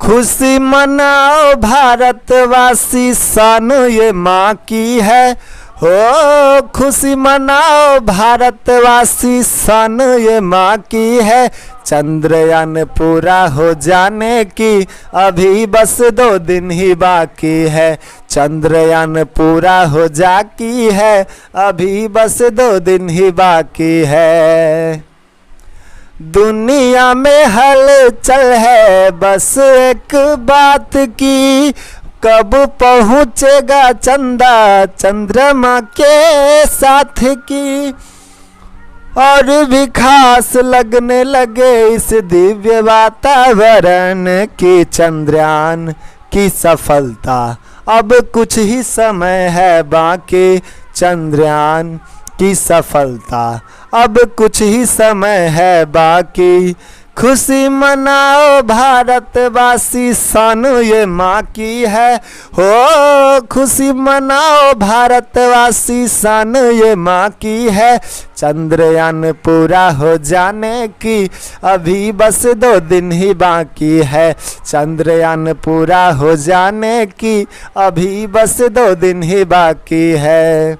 खुशी मनाओ भारतवासी, शान ये माँ की है। हो खुशी मनाओ भारतवासी, शान ये माँ की है। चंद्रयान पूरा हो जाने की अभी बस 2 दिन ही बाकी है। चंद्रयान पूरा हो जाकी है, अभी बस 2 दिन ही बाकी है। दुनिया में हलचल है बस एक बात की, कब पहुँचेगा चंदा चंद्रमा के साथ की। और भी खास लगने लगे इस दिव्य वातावरण की, चंद्रयान की सफलता अब कुछ ही समय है बाकी। चंद्रयान की सफलता अब कुछ ही समय है बाकी। खुशी मनाओ भारतवासी, शान ये माँ की है। हो खुशी मनाओ भारतवासी, शान ये माँ की है। चंद्रयान पूरा हो जाने की अभी बस 2 दिन ही बाकी है। चंद्रयान पूरा हो जाने की अभी बस 2 दिन ही बाकी है।